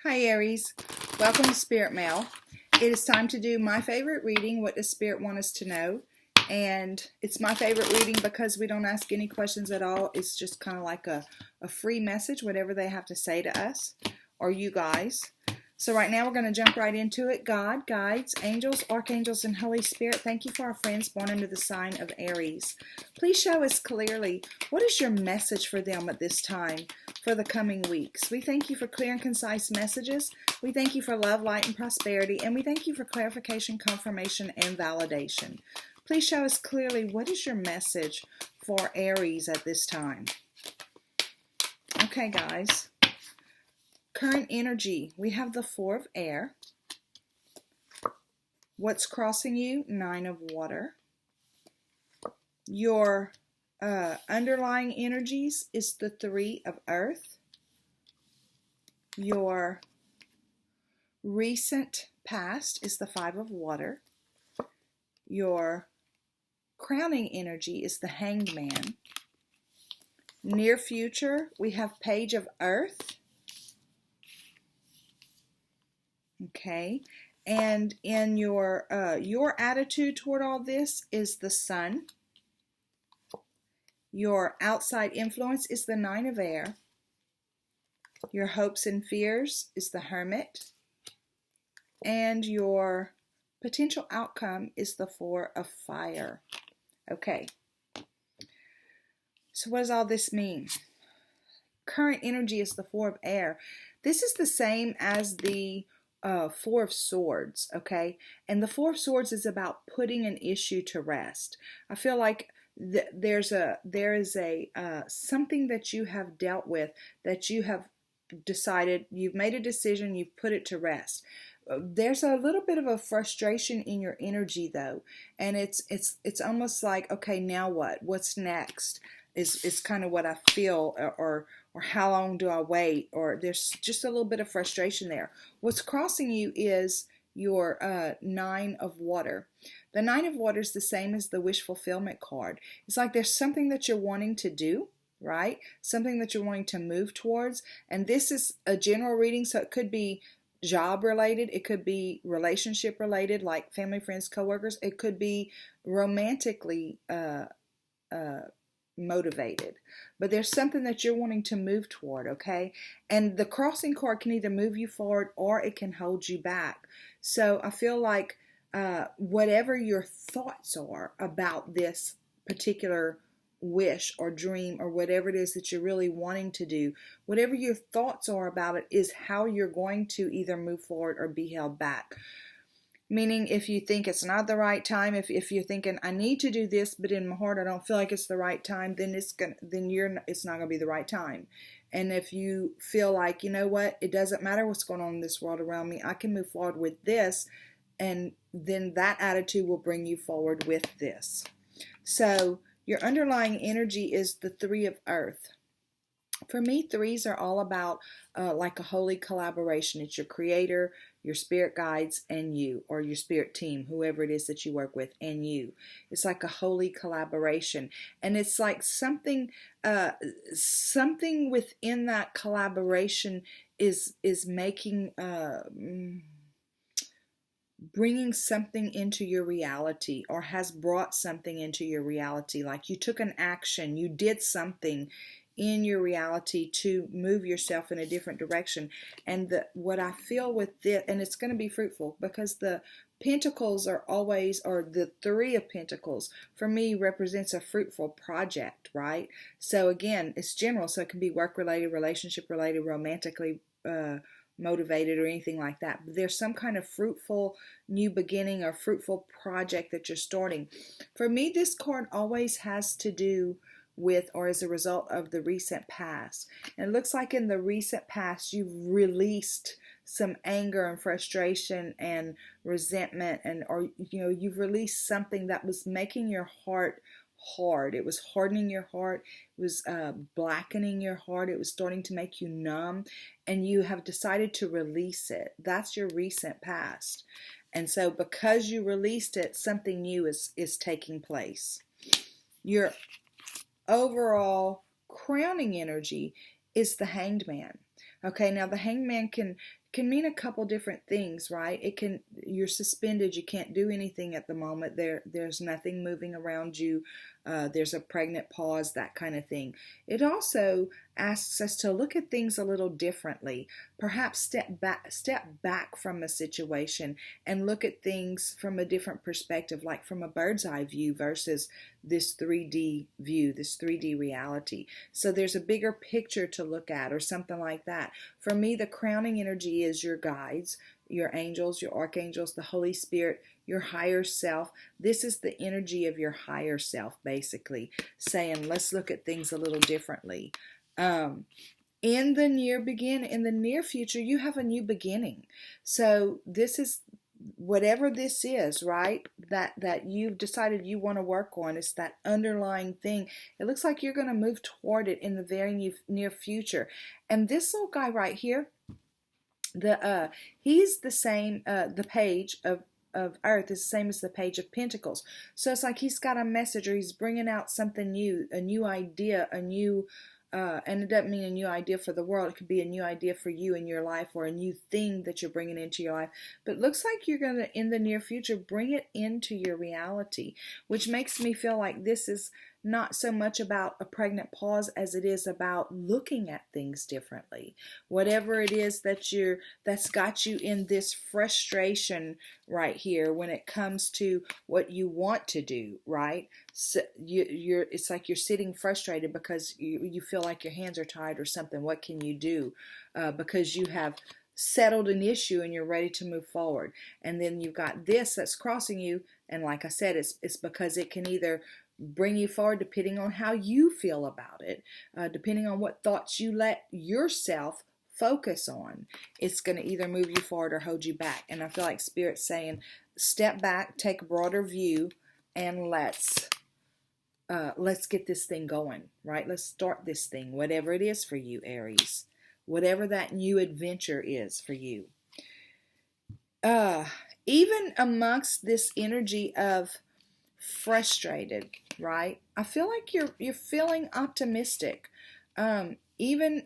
Hi Aries, welcome to Spirit Mail. It is time to do my favorite reading, what does Spirit want us to know? And it's my favorite reading because we don't ask any questions at all. It's just kind of like a free message, whatever they have to say to us or you guys. So right now we're going to jump right into it. God, guides, angels, archangels, and Holy Spirit, thank you for our friends born under the sign of Aries. Please show us clearly, what is your message for them at this time for the coming weeks? We thank you for clear and concise messages. We thank you for love, light, and prosperity. And we thank you for clarification, confirmation, and validation. Please show us clearly, what is your message for Aries at this time? Okay, guys. Current energy, we have the Four of Air. What's crossing you? Nine of Water. Your underlying energies is the Three of Earth. Your recent past is the Five of Water. Your crowning energy is the Hanged Man. Near future, we have Page of Earth. Okay, and in your attitude toward all this is the Sun. Your outside influence is the Nine of Air. Your hopes and fears is the Hermit. And your potential outcome is the Four of Fire. Okay, so what does all this mean? Current energy is the Four of Air. This is the same as the Four of Swords, okay? And the Four of Swords is about putting an issue to rest. I feel like there is a something that you have dealt with, that you have decided, you've made a decision, you've put it to rest. There's a little bit of a frustration in your energy though, and it's almost like, okay, now what? What's next? Is kind of what I feel, or how long do I wait? Or there's just a little bit of frustration there. What's crossing you is your Nine of Water. The Nine of Water is the same as the wish fulfillment card. It's like there's something that you're wanting to do, right? Something that you're wanting to move towards. And this is a general reading, so it could be job related, it could be relationship related, like family, friends, coworkers. It could be romantically motivated, but there's something that you're wanting to move toward, okay? And the crossing card can either move you forward or it can hold you back. So I feel like whatever your thoughts are about this particular wish or dream or whatever it is that you're really wanting to do, whatever your thoughts are about it is how you're going to either move forward or be held back. Meaning, if you think it's not the right time, if you're thinking I need to do this, but in my heart I don't feel like it's the right time, then it's not gonna be the right time. And if you feel like, you know what, it doesn't matter what's going on in this world around me, I can move forward with this, and then that attitude will bring you forward with this. So your underlying energy is the Three of Earth. For me, threes are all about like a holy collaboration. It's your creator, your spirit guides, and you, or your spirit team, whoever it is that you work with, and you. It's like a holy collaboration. And it's like something within that collaboration is making, bringing something into your reality, or has brought something into your reality. Like you took an action, you did something in your reality to move yourself in a different direction. And what I feel with this, and it's going to be fruitful, because the Pentacles are always, or the Three of Pentacles for me represents a fruitful project, right? So again, it's general, so it can be work related, relationship related, romantically motivated, or anything like that. But there's some kind of fruitful new beginning or fruitful project that you're starting. For me, this card always has to do with, or as a result of, the recent past. And it looks like in the recent past you've released some anger and frustration and resentment, and or you've released something that was making your heart hard. It was hardening your heart. It was blackening your heart. It was starting to make you numb, and you have decided to release it. That's your recent past. And so because you released it, something new is taking place. Your overall crowning energy is the Hanged Man. Okay, now the Hanged Man can can mean a couple different things, right? You're suspended, you can't do anything at the moment. There's nothing moving around you. There's a pregnant pause, that kind of thing. It also asks us to look at things a little differently. Perhaps step back from a situation and look at things from a different perspective, like from a bird's eye view versus this 3D view, this 3D reality. So there's a bigger picture to look at, or something like that. For me, the crowning energy is your guides, your angels, your archangels, the Holy Spirit, your higher self. This is the energy of your higher self, basically saying, let's look at things a little differently. In the near future, you have a new beginning. So this is whatever this is, right? That you've decided you want to work on. It's that underlying thing. It looks like you're going to move toward it in the very near future. And this little guy right here, he's the same. The page of Earth is the same as the page of Pentacles. So it's like he's got a message, or he's bringing out something new, a new idea, a new, and it doesn't mean a new idea for the world. It could be a new idea for you in your life, or a new thing that you're bringing into your life. But it looks like you're going to, in the near future, bring it into your reality, which makes me feel like this is not so much about a pregnant pause as it is about looking at things differently. Whatever it is that's got you in this frustration right here when it comes to what you want to do, right? So it's like you're sitting frustrated because you feel like your hands are tied or something. What can you do? Because you have settled an issue and you're ready to move forward. And then you've got this that's crossing you, and like I said, it's because it can either bring you forward depending on how you feel about it, depending on what thoughts you let yourself focus on. It's going to either move you forward or hold you back. And I feel like Spirit's saying, step back, take a broader view, and let's get this thing going, right? Let's start this thing, whatever it is for you, Aries, whatever that new adventure is for you. Even amongst this energy of frustrated, right? I feel like you're feeling optimistic. Even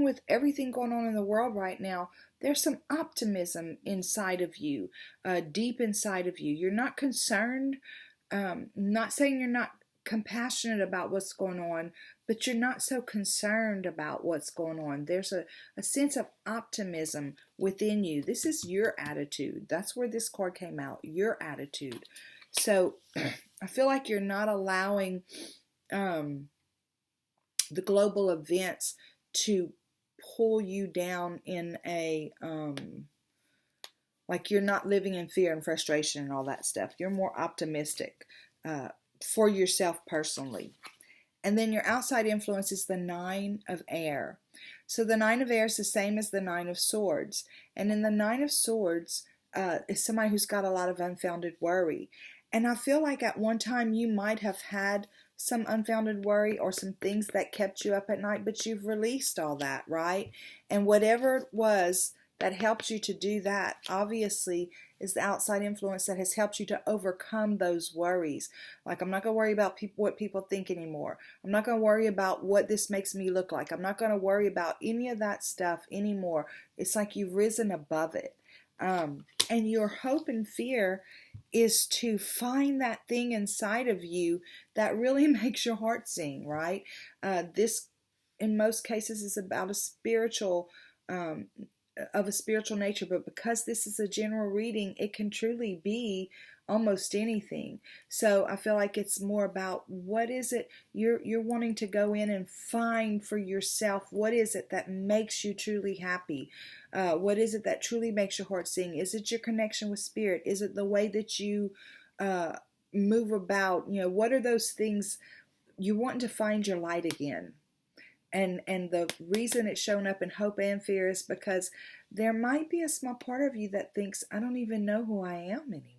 with everything going on in the world right now, there's some optimism inside of you, deep inside of you. You're not concerned. Not saying you're not compassionate about what's going on, but you're not so concerned about what's going on. There's a sense of optimism within you. This is your attitude. That's where this card came out, your attitude. So I feel like you're not allowing the global events to pull you down in a, like you're not living in fear and frustration and all that stuff. You're more optimistic for yourself personally. And then your outside influence is the 9 of air. So the 9 of air is the same as the 9 of swords. And in the 9 of swords is somebody who's got a lot of unfounded worry. And I feel like at one time you might have had some unfounded worry or some things that kept you up at night, but you've released all that, right? And whatever it was that helped you to do that, obviously, is the outside influence that has helped you to overcome those worries. Like, I'm not going to worry about what people think anymore. I'm not going to worry about what this makes me look like. I'm not going to worry about any of that stuff anymore. It's like you've risen above it. And your hope and fear is to find that thing inside of you that really makes your heart sing, right? This, in most cases, is about a spiritual, of a spiritual nature, but because this is a general reading, it can truly be almost anything. So I feel like it's more about what is it you're wanting to go in and find for yourself. What is it that makes you truly happy? What is it that truly makes your heart sing? Is it your connection with Spirit? Is it the way that you move about? You know, what are those things you want to find your light again? And the reason it's shown up in hope and fear is because there might be a small part of you that thinks, I don't even know who I am anymore.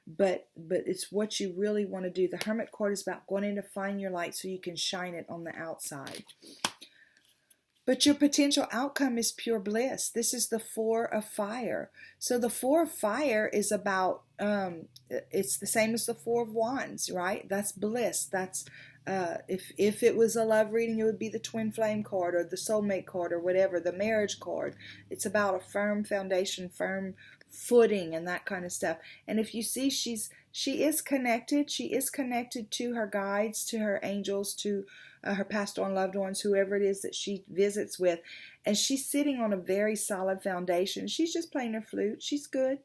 But it's what you really want to do. The Hermit card is about going in to find your light so you can shine it on the outside. But your potential outcome is pure bliss. This is the 4 of fire. So the 4 of fire is about, it's the same as the 4 of wands, right? That's bliss. That's If it was a love reading, it would be the twin flame card or the soulmate card or whatever, the marriage card. It's about a firm foundation, firm footing, and that kind of stuff. And if you see, she is connected. She is connected to her guides, to her angels, to her passed on loved ones, whoever it is that she visits with. And she's sitting on a very solid foundation. She's just playing her flute. She's good.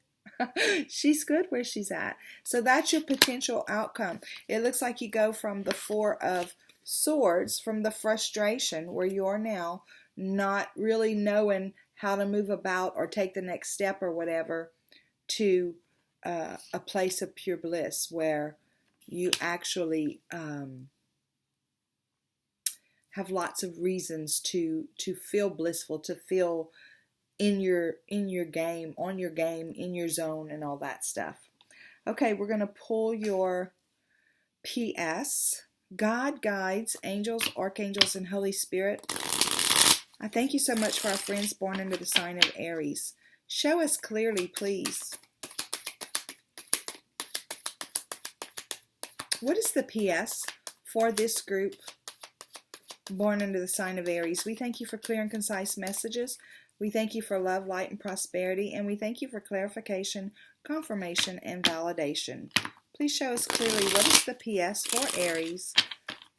She's good where she's at. So that's your potential outcome. It looks like you go from the Four of Swords, from the frustration where you are now, not really knowing how to move about or take the next step or whatever, to a place of pure bliss where you actually have lots of reasons to feel blissful, to feel in your game, on your game, in your zone, and all that stuff. Okay, we're going to pull your PS. God, guides, angels, archangels, and Holy Spirit, I thank you so much for our friends born under the sign of Aries. Show us clearly, please. What is the PS for this group born under the sign of Aries? We thank you for clear and concise messages. We thank you for love, light, and prosperity, and we thank you for clarification, confirmation, and validation. Please show us clearly what is the PS for Aries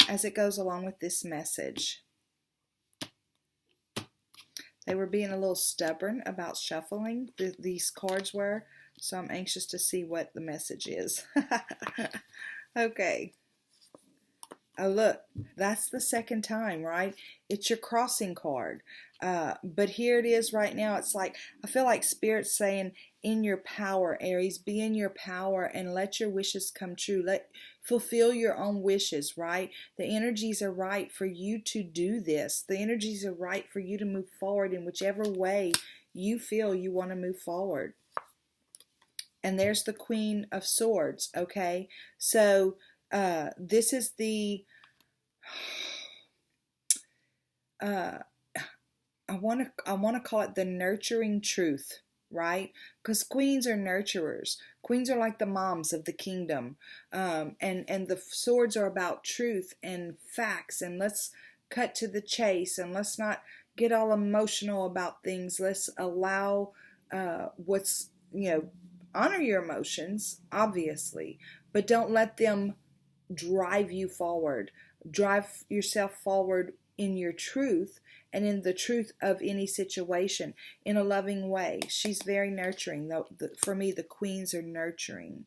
as it goes along with this message. They were being a little stubborn about shuffling, these cards were, so I'm anxious to see what the message is. Okay. Oh, look, that's the second time, right? It's your crossing card. But here it is right now. It's like, I feel like Spirit's saying, in your power, Aries, be in your power and let your wishes come true. Fulfill your own wishes, right? The energies are right for you to do this. The energies are right for you to move forward in whichever way you feel you want to move forward. And there's the Queen of Swords, okay? So, this is the, I want to call it the nurturing truth, right? Because queens are nurturers. Queens are like the moms of the kingdom. And the swords are about truth and facts. And let's cut to the chase. And let's not get all emotional about things. Let's allow what's, honor your emotions, obviously. But don't let them drive you forward. Drive yourself forward in your truth and in the truth of any situation in a loving way. She's very nurturing. For me, the queens are nurturing.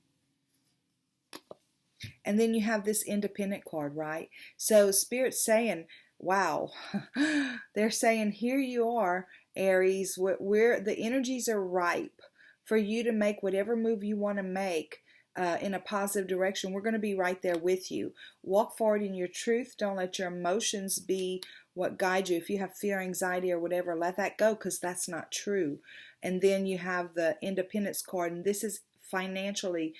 And then you have this independent card, right? So Spirit's saying, wow, they're saying, here you are, Aries, the energies are ripe for you to make whatever move you want to make in a positive direction. We're going to be right there with you. Walk forward in your truth. Don't let your emotions be what guide you. If you have fear, anxiety, or whatever, let that go, because that's not true. And then you have the independence card, and this is financially,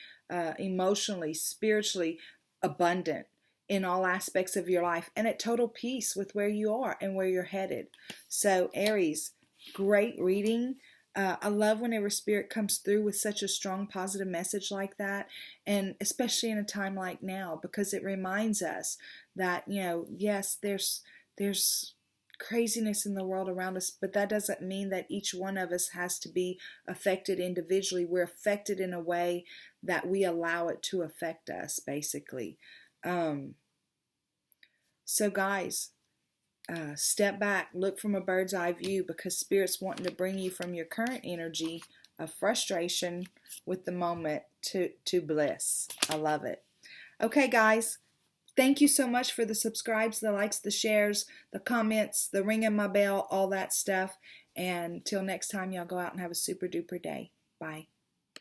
emotionally, spiritually abundant in all aspects of your life and at total peace with where you are and where you're headed. So Aries, great reading. I love whenever Spirit comes through with such a strong positive message like that, and especially in a time like now, because it reminds us that, yes, there's craziness in the world around us, but that doesn't mean that each one of us has to be affected individually. We're affected in a way that we allow it to affect us, basically. So guys, step back, look from a bird's eye view, because Spirit's wanting to bring you from your current energy of frustration with the moment to bliss. I love it. Okay, guys, thank you so much for the subscribes, the likes, the shares, the comments, the ringing my bell, all that stuff. And till next time, y'all go out and have a super duper day. Bye.